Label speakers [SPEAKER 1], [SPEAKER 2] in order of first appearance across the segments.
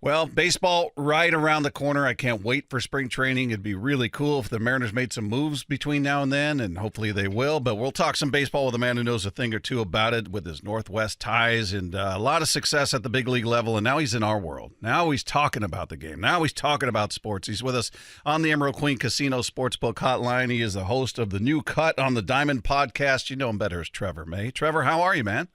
[SPEAKER 1] Well, baseball right around the corner. I can't wait for spring training. It'd be really cool if the Mariners made some moves between now and then, and hopefully they will. But we'll talk some baseball with a man who knows a thing or two about it with his Northwest ties and a lot of success at the big league level. And now he's in our world. Now he's talking about the game. Now he's talking about sports. He's with us on the Emerald Queen Casino Sportsbook Hotline. He is the host of the new cut on the Diamond Podcast. You know him better as Trevor May. Trevor, how are you, man?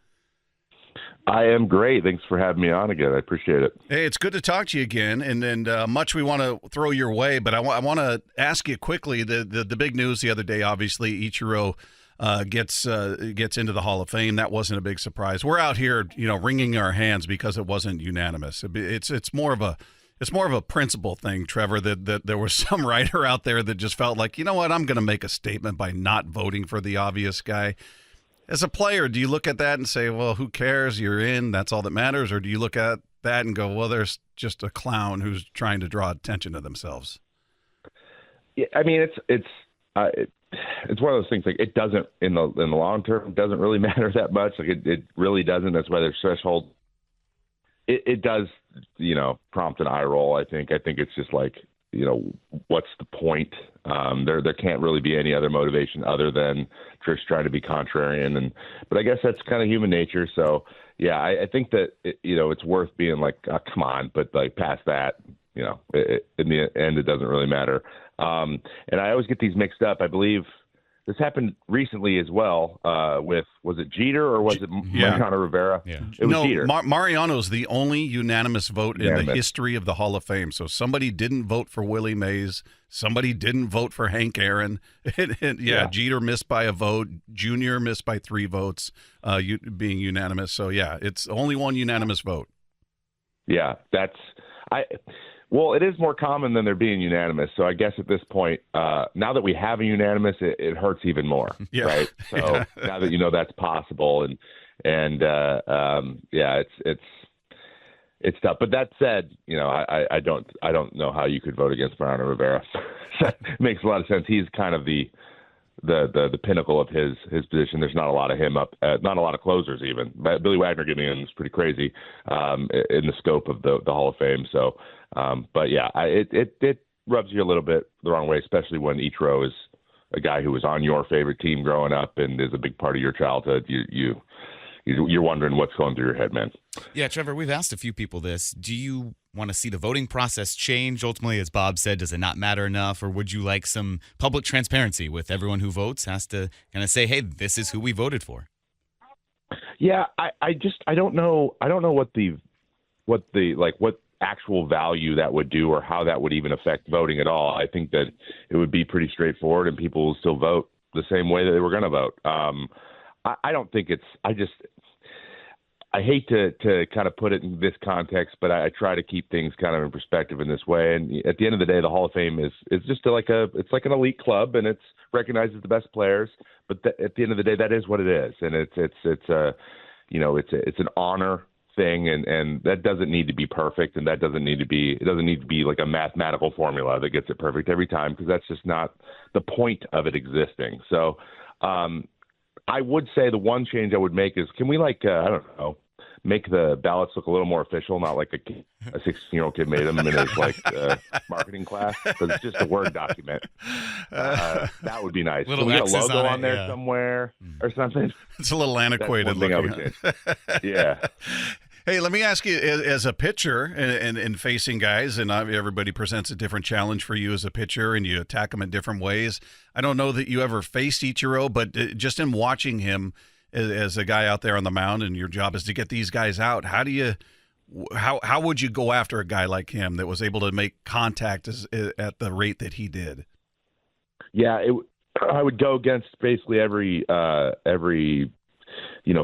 [SPEAKER 2] I am great. Thanks for having me on again. I appreciate it.
[SPEAKER 1] Hey, it's good to talk to you again, and much we want to throw your way, but I want to ask you quickly, the big news the other day, obviously, Ichiro gets into the Hall of Fame. That wasn't a big surprise. We're out here, wringing our hands because it wasn't unanimous. It's more of a principle thing, Trevor, that there was some writer out there that just felt like, you know what, I'm going to make a statement by not voting for the obvious guy. As a player, do you look at that and say, well, who cares? You're in. That's all that matters. Or do you look at that and go, well, there's just a clown who's trying to draw attention to themselves?
[SPEAKER 2] Yeah, I mean, it's one of those things. Like, it doesn't in the long term, it doesn't really matter that much. Like, it really doesn't. That's why there's threshold. It does, prompt an eye roll. I think it's just like, what's the point? There can't really be any other motivation other than just trying to be contrarian. But I guess that's kind of human nature. So yeah, I think that it's worth being like, oh, come on, but like past that, in the end, it doesn't really matter. And I always get these mixed up. I believe this happened recently as well was it Jeter or was it Mariano Rivera?
[SPEAKER 1] Yeah.
[SPEAKER 2] It was Jeter.
[SPEAKER 1] Mariano's the only unanimous vote in the history of the Hall of Fame. So somebody didn't vote for Willie Mays. Somebody didn't vote for Hank Aaron. Jeter missed by a vote. Junior missed by 3 votes, being unanimous. So, yeah, it's only one unanimous vote.
[SPEAKER 2] Yeah, Well, it is more common than there being unanimous. So I guess at this point, now that we have a unanimous, it hurts even more, right? So now that that's possible, it's tough. But that said, I don't know how you could vote against Mariano Rivera. It makes a lot of sense. He's kind of the pinnacle of his position. There's not a lot of him up, not a lot of closers even. Billy Wagner getting in is pretty crazy in the scope of the Hall of Fame. So, but yeah, it rubs you a little bit the wrong way, especially when Ichiro is a guy who was on your favorite team growing up and is a big part of your childhood. You're wondering what's going through your head, man.
[SPEAKER 3] Yeah, Trevor, we've asked a few people this. Do you want to see the voting process change? Ultimately, as Bob said, does it not matter enough? Or would you like some public transparency with everyone who votes has to kind of say, hey, this is who we voted for?
[SPEAKER 2] Yeah, I don't know what actual value that would do or how that would even affect voting at all. I think that it would be pretty straightforward and people will still vote the same way that they were going to vote. I don't think I hate to kind of put it in this context, but I try to keep things kind of in perspective in this way. And at the end of the day, the Hall of Fame is just it's like an elite club, and it's recognizes the best players. But at the end of the day, that is what it is, and it's an honor thing, and that doesn't need to be perfect, and it doesn't need to be like a mathematical formula that gets it perfect every time, because that's just not the point of it existing. So. I would say the one change I would make is, can we make the ballots look a little more official, not like a 16-year-old kid made them in his marketing class, because it's just a Word document. That would be nice.
[SPEAKER 3] Little
[SPEAKER 2] can we get a
[SPEAKER 3] X's
[SPEAKER 2] logo
[SPEAKER 3] on
[SPEAKER 2] on there somewhere or something?
[SPEAKER 1] It's a little antiquated looking.
[SPEAKER 2] Yeah.
[SPEAKER 1] Hey, let me ask you, as a pitcher and facing guys, and everybody presents a different challenge for you as a pitcher, and you attack them in different ways. I don't know that you ever faced Ichiro, but just in watching him as a guy out there on the mound, and your job is to get these guys out, how would you go after a guy like him that was able to make contact at the rate that he did? Yeah,
[SPEAKER 2] I would go against basically every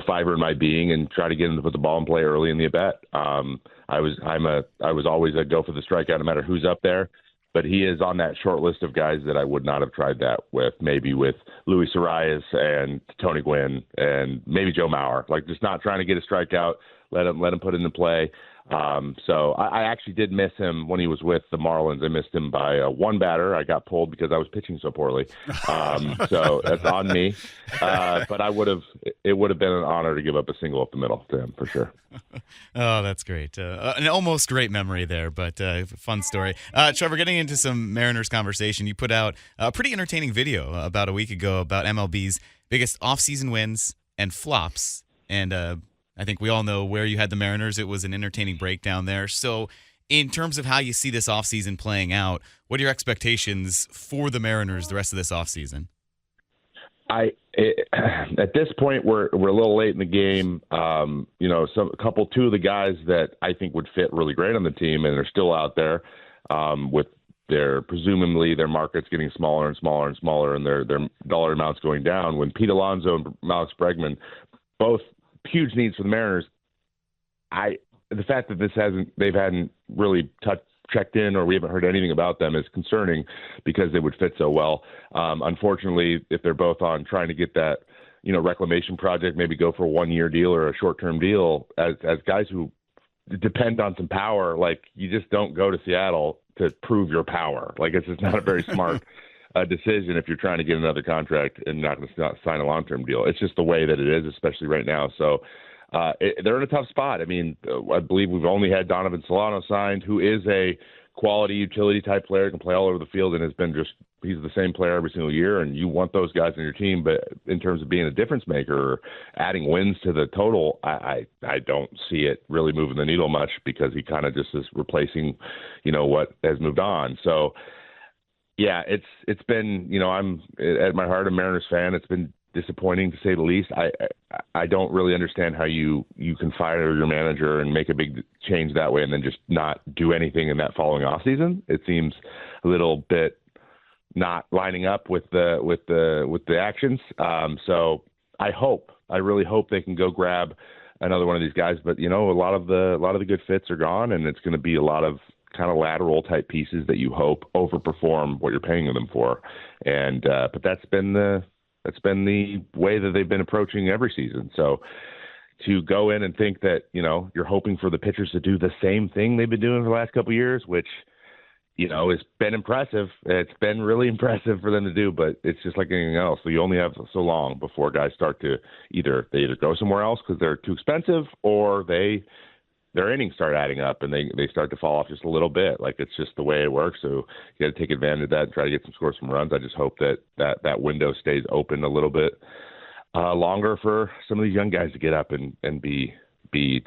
[SPEAKER 2] fiber in my being and try to get him to put the ball in play early in the at-bat. I was always a go for the strikeout no matter who's up there, but he is on that short list of guys that I would not have tried that with, maybe with Luis Arias and Tony Gwynn and maybe Joe Mauer, like just not trying to get a strikeout, let him put it into play. So I actually did miss him when he was with the Marlins. I missed him by one batter. I got pulled because I was pitching so poorly. So that's on me. But it would have been an honor to give up a single up the middle to him for sure.
[SPEAKER 3] Oh, that's great. An almost great memory there, but fun story. Trevor, getting into some Mariners conversation, you put out a pretty entertaining video about a week ago about MLB's biggest offseason wins and flops. And I think we all know where you had the Mariners. It was an entertaining breakdown there. So in terms of how you see this offseason playing out, what are your expectations for the Mariners the rest of this offseason?
[SPEAKER 2] At this point, we're a little late in the game. Two of the guys that I think would fit really great on the team and are still out there, with presumably their markets getting smaller and smaller and smaller, and their dollar amounts going down. When Pete Alonso and Alex Bregman, both huge needs for the Mariners, the fact that they hadn't really checked in, or we haven't heard anything about them, is concerning because they would fit so well. Unfortunately, if they're both on trying to get that, reclamation project, maybe go for a 1-year deal or a short-term deal, as guys who depend on some power, like, you just don't go to Seattle to prove your power. Like, it's just not a very smart decision if you're trying to get another contract and not going to sign a long-term deal. It's just the way that it is, especially right now. So they're in a tough spot. I mean, I believe we've only had Donovan Solano signed, who is a quality utility type player, can play all over the field, and he's the same player every single year, and you want those guys on your team. But in terms of being a difference maker or adding wins to the total, I don't see it really moving the needle much, because he kind of just is replacing, what has moved on. So yeah, it's been, I'm at my heart a Mariners fan. It's been disappointing, to say the least. I don't really understand how you can fire your manager and make a big change that way and then just not do anything in that following offseason. It seems a little bit not lining up with the actions. So I really hope they can go grab another one of these guys. But a lot of the good fits are gone, and it's going to be a lot of kind of lateral type pieces that you hope overperform what you're paying them for. And but that's been the way that they've been approaching every season. So to go in and think that, you're hoping for the pitchers to do the same thing they've been doing for the last couple of years, which, has been impressive. It's been really impressive for them to do, but it's just like anything else. So you only have so long before guys start to either go somewhere else because they're too expensive, or their innings start adding up and they start to fall off just a little bit. Like, it's just the way it works. So you got to take advantage of that and try to get some scores, some runs. I just hope that window stays open a little bit longer for some of these young guys to get up and be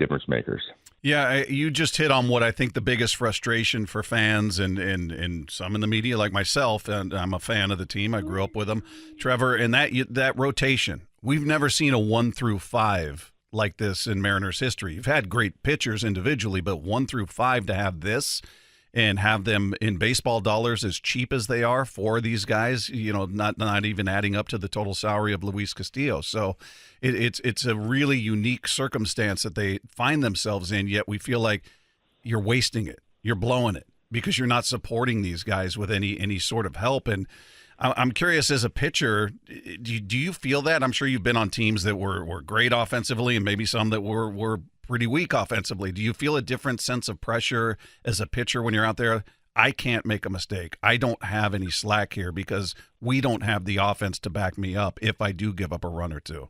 [SPEAKER 2] difference makers.
[SPEAKER 1] Yeah, you just hit on what I think the biggest frustration for fans and some in the media like myself, and I'm a fan of the team. I grew up with them, Trevor, and that rotation. We've never seen a 1 through 5 like this in Mariners history. You've had great pitchers individually, but 1 through 5 to have this and have them in baseball dollars as cheap as they are for these guys, not even adding up to the total salary of Luis Castillo. So it's a really unique circumstance that they find themselves in, yet we feel like you're wasting it. You're blowing it because you're not supporting these guys with any sort of help. And I'm curious, as a pitcher, do you feel that? I'm sure you've been on teams that were great offensively and maybe some that were pretty weak offensively. Do you feel a different sense of pressure as a pitcher when you're out there? I can't make a mistake. I don't have any slack here because we don't have the offense to back me up if I do give up a run or two.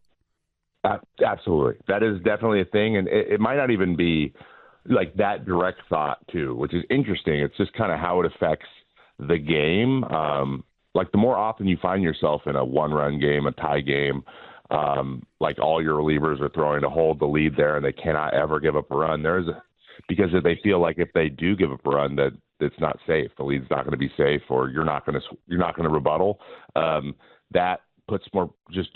[SPEAKER 2] Absolutely. That is definitely a thing. And it might not even be like that direct thought too, which is interesting. It's just kind of how it affects the game. Like, the more often you find yourself in a 1-run game, a tie game, like all your relievers are throwing to hold the lead there and they cannot ever give up a run. Because they feel like if they do give up a run, that it's not safe. The lead's not going to be safe, or you're not going to rebuttal. That puts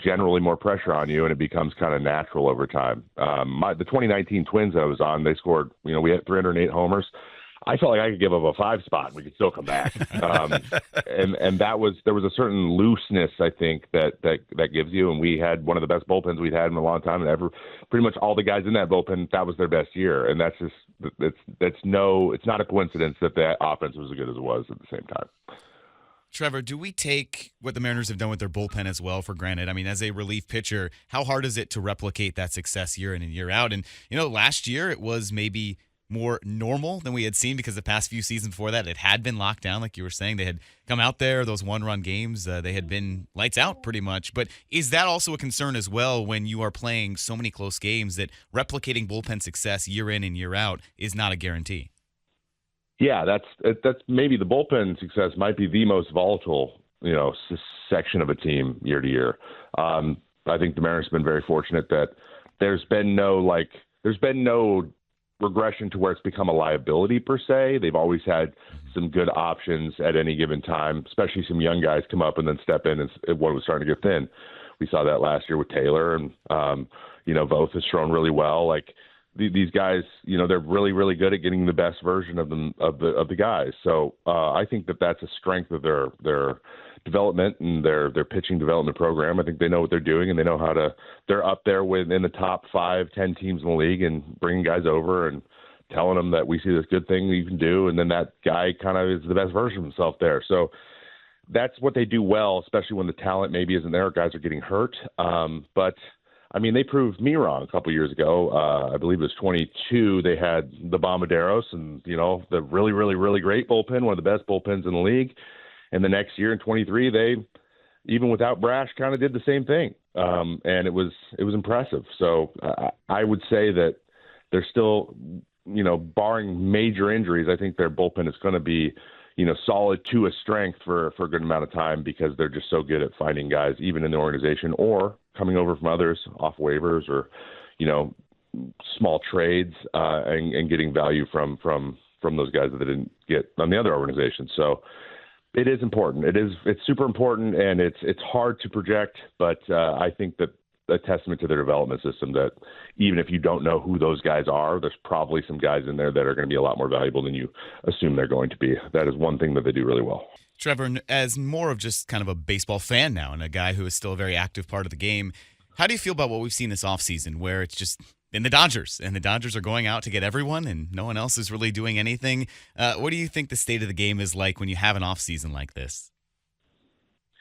[SPEAKER 2] generally more pressure on you, and it becomes kind of natural over time. The 2019 Twins that I was on, they scored, we had 308 homers. I felt like I could give up a 5 spot and we could still come back. And there was a certain looseness, I think, that gives you. And we had one of the best bullpens we'd had in a long time. And pretty much all the guys in that bullpen, that was their best year. And it's not a coincidence that the offense was as good as it was at the same time.
[SPEAKER 3] Trevor, do we take what the Mariners have done with their bullpen as well for granted? I mean, as a relief pitcher, how hard is it to replicate that success year in and year out? And, last year it was maybe more normal than we had seen? Because the past few seasons before that, it had been locked down, like you were saying. They had come out there, those one-run games, they had been lights out pretty much. But is that also a concern as well when you are playing so many close games that replicating bullpen success year in and year out is not a guarantee?
[SPEAKER 2] Yeah, that's maybe the bullpen success might be the most volatile, section of a team year to year. I think the Marienrs have been very fortunate that there's been no regression to where it's become a liability per se. They've always had some good options at any given time, especially some young guys come up and then step in and when it was starting to get thin. We saw that last year with Taylor, and Voth has shown really well. Like these guys, they're really, really good at getting the best version of them of the guys. So I think that's a strength of their development and their pitching development program. I think they know what they're doing, and they know they're up there within the top 5-10 teams in the league, and bringing guys over and telling them that we see this good thing you can do, and then that guy kind of is the best version of himself there. So that's what they do well, especially when the talent maybe isn't there. Guys are getting hurt. But I mean, they proved me wrong a couple of years ago. I believe it was 22. They had the Bombarderos and, the really, really, really great bullpen, one of the best bullpens in the league. And the next year in 23, they, even without Brash, kind of did the same thing. And it was impressive. So I would say that they're still, barring major injuries, I think their bullpen is going to be, solid to a strength for a good amount of time, because they're just so good at finding guys, even in the organization or coming over from others off waivers or, small trades, and getting value from those guys that they didn't get on the other organizations. So it is important. It's super important, and it's hard to project, but I think that a testament to their development system that even if you don't know who those guys are, there's probably some guys in there that are going to be a lot more valuable than you assume they're going to be. That is one thing that they do really well.
[SPEAKER 3] Trevor, as more of just kind of a baseball fan now and a guy who is still a very active part of the game, how do you feel about what we've seen this offseason, where it's just in the Dodgers, and the Dodgers are going out to get everyone and no one else is really doing anything? What do you think the state of the game is like when you have an offseason like this?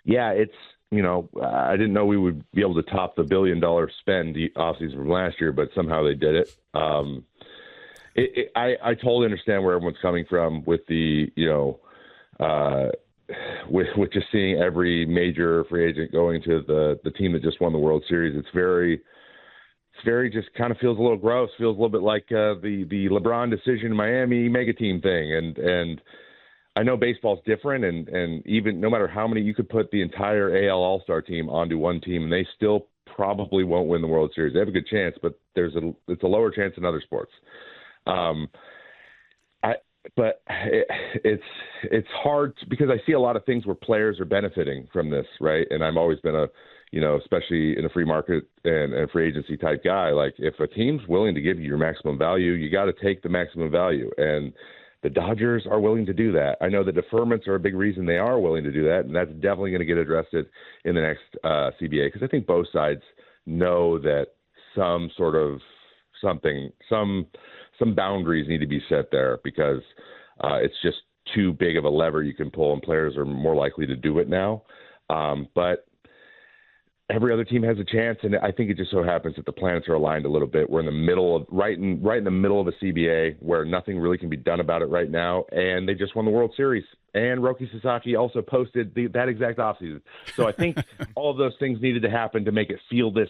[SPEAKER 3] Yeah,
[SPEAKER 2] it's, I didn't know we would be able to top the $1 billion spend offseason from last year, but somehow they did it. I totally understand where everyone's coming from with the, with just seeing every major free agent going to the team that just won the World Series. It's very just kind of feels a little gross. Feels a little bit like the LeBron decision in Miami mega team thing. And I know baseball's different, and even no matter how many, you could put the entire AL All-Star team onto one team, and they still probably won't win the World Series. They have a good chance, but it's a lower chance in other sports. But it's hard because I see a lot of things where players are benefiting from this, right? And I've always been especially in a free market and free agency type guy, like if a team's willing to give you your maximum value, you got to take the maximum value. And the Dodgers are willing to do that. I know the deferments are a big reason they are willing to do that, and that's definitely going to get addressed in the next CBA, because I think both sides know that some boundaries need to be set there, because it's just too big of a lever you can pull, and players are more likely to do it now. But every other team has a chance, and I think it just so happens that the planets are aligned a little bit. We're in the middle of right in the middle of a CBA where nothing really can be done about it right now, and they just won the World Series. And Roki Sasaki also posted that exact offseason. So I think all of those things needed to happen to make it feel this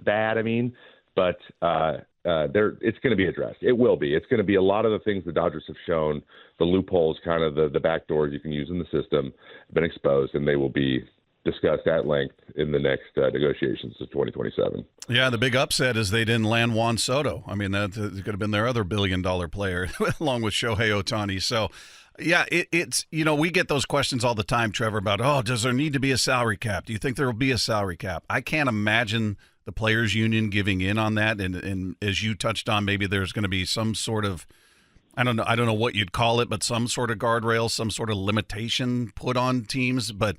[SPEAKER 2] bad. I mean, but it's going to be addressed. It will be. It's going to be a lot of the things the Dodgers have shown, the loopholes, kind of the back doors you can use in the system, have been exposed, and they will be discussed at length in the next negotiations of 2027.
[SPEAKER 1] Yeah, the big upset is they didn't land Juan Soto. I mean, that could have been their other $1 billion player along with Shohei Ohtani. So, yeah, it's we get those questions all the time, Trevor, about, does there need to be a salary cap? Do you think there will be a salary cap? I can't imagine the players union giving in on that. And as you touched on, maybe there's going to be some sort of, I don't know what you'd call it, but some sort of guardrail, some sort of limitation put on teams. But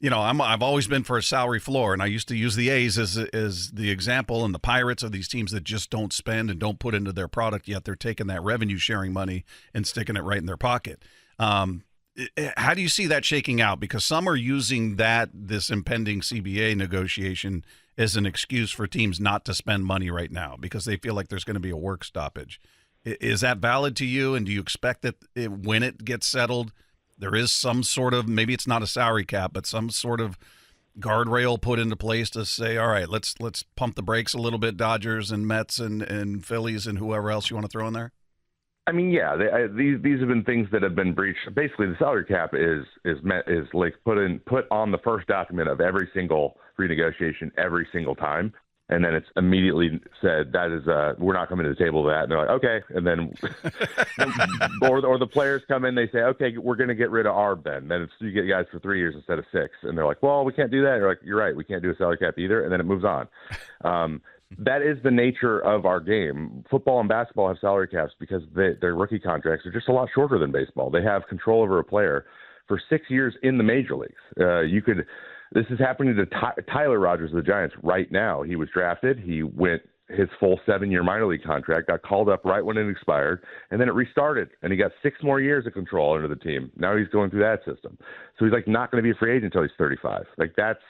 [SPEAKER 1] I've always been for a salary floor, and I used to use the A's as the example, and the Pirates are these teams that just don't spend and don't put into their product, yet they're taking that revenue sharing money and sticking it right in their pocket. How do you see that shaking out? Because some are using this impending CBA negotiation as an excuse for teams not to spend money right now because they feel like there's going to be a work stoppage. Is that valid to you? And do you expect that when it gets settled, there is some sort of, maybe it's not a salary cap, but some sort of guardrail put into place to say, all right, let's pump the brakes a little bit, Dodgers and Mets and Phillies and whoever else you want to throw in there?
[SPEAKER 2] I mean, yeah, these have been things that have been breached. Basically, the salary cap is like put on the first document of every single renegotiation every single time, and then it's immediately said that is we're not coming to the table with that. And they're like, okay, and then or the players come in, they say, okay, we're going to get rid of ARB then. Then you get guys for 3 years instead of 6, and they're like, well, we can't do that. You're like, you're right, we can't do a salary cap either, and then it moves on. That is the nature of our game. Football and basketball have salary caps because their rookie contracts are just a lot shorter than baseball. They have control over a player for 6 years in the major leagues. This is happening to Tyler Rogers of the Giants right now. He was drafted. He went his full 7-year minor league contract, got called up right when it expired, and then it restarted. And he got 6 more years of control under the team. Now he's going through that system. So he's like not going to be a free agent until he's 35. Like that's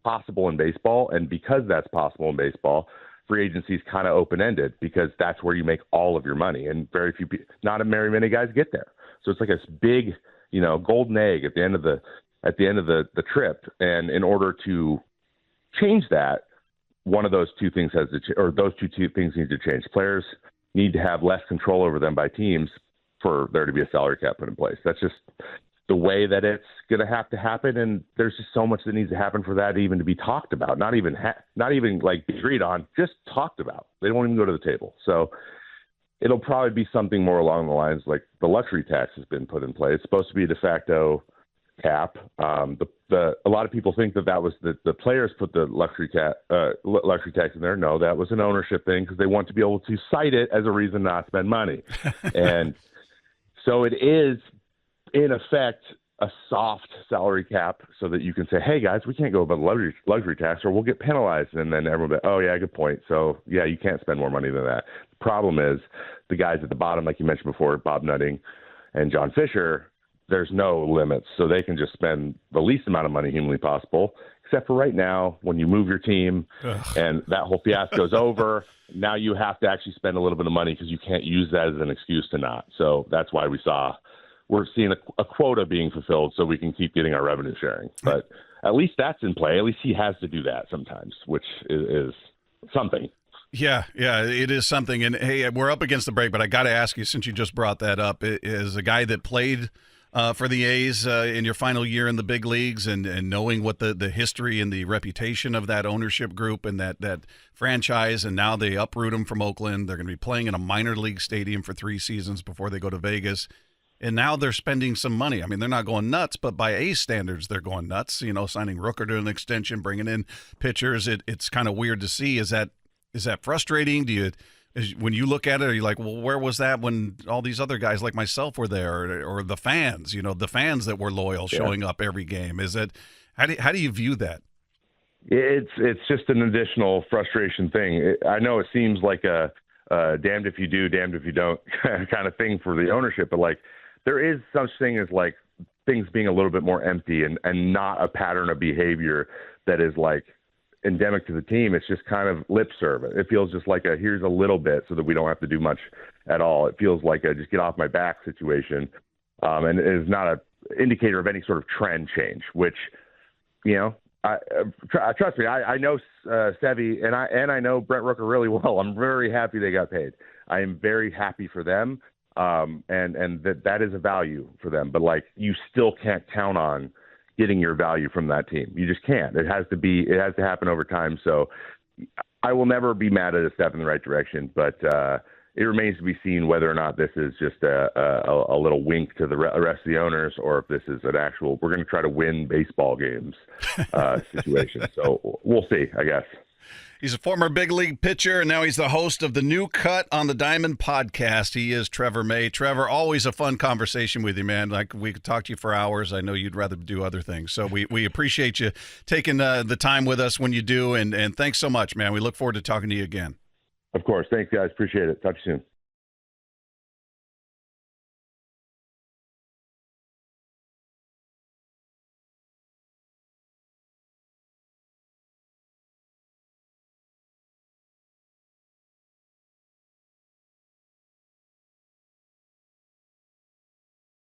[SPEAKER 2] possible in baseball, and because that's possible in baseball, free agency is kind of open-ended because that's where you make all of your money, and very few people, not very many guys get there. So it's like this big, golden egg at the end of the trip. And in order to change that, one of those two things those two things need to change. Players need to have less control over them by teams for there to be a salary cap put in place. That's just the way that it's going to have to happen, and there's just so much that needs to happen for that even to be talked about, not even like be agreed on, just talked about. They won't even go to the table. So it'll probably be something more along the lines like the luxury tax has been put in place. It's supposed to be a de facto cap. A lot of people think that was the players put the luxury tax in there. No, that was an ownership thing because they want to be able to cite it as a reason not to spend money. And so it is, in effect, a soft salary cap so that you can say, hey, guys, we can't go above luxury tax or we'll get penalized. And then everyone will be, oh, yeah, good point. So, yeah, you can't spend more money than that. The problem is the guys at the bottom, like you mentioned before, Bob Nutting and John Fisher, there's no limits. So they can just spend the least amount of money humanly possible, except for right now when you move your team and that whole fiasco is over. Now you have to actually spend a little bit of money because you can't use that as an excuse to not. So that's why we're seeing a quota being fulfilled so we can keep getting our revenue sharing. But at least that's in play. At least he has to do that sometimes, which is something.
[SPEAKER 1] Yeah, it is something. And, hey, we're up against the break, but I got to ask you, since you just brought that up, is a guy that played for the A's in your final year in the big leagues and knowing what the history and the reputation of that ownership group and that franchise, and now they uproot him from Oakland. They're going to be playing in a minor league stadium for 3 seasons before they go to Vegas. And now they're spending some money. I mean, they're not going nuts, but by A's standards, they're going nuts. Signing Rooker to an extension, bringing in pitchers. It's kind of weird to see. Is that frustrating? When you look at it, are you like, well, where was that when all these other guys like myself were there, or the fans? The fans that were loyal, showing up every game. How do you view that?
[SPEAKER 2] It's just an additional frustration thing. I know it seems like a damned if you do, damned if you don't kind of thing for the ownership, but like, there is such thing as like things being a little bit more empty and not a pattern of behavior that is like endemic to the team. It's just kind of lip service. It feels just like here's a little bit so that we don't have to do much at all. It feels like a just get off my back situation. And it is not an indicator of any sort of trend change, which, trust me, I know Sevy and I know Brent Rooker really well. I'm very happy they got paid. I am very happy for them. And that is a value for them, but like you still can't count on getting your value from that team. You just can't. It has to happen over time. So I will never be mad at a step in the right direction, but it remains to be seen whether or not this is just a little wink to the rest of the owners, or if this is an actual, we're going to try to win baseball games situation. So we'll see, I guess.
[SPEAKER 1] He's a former big league pitcher, and now he's the host of the New Cut on the Diamond Podcast. He is Trevor May. Trevor, always a fun conversation with you, man. Like, we could talk to you for hours. I know you'd rather do other things. So we appreciate you taking the time with us when you do, and thanks so much, man. We look forward to talking to you again.
[SPEAKER 2] Of course. Thanks, guys. Appreciate it. Talk to you soon.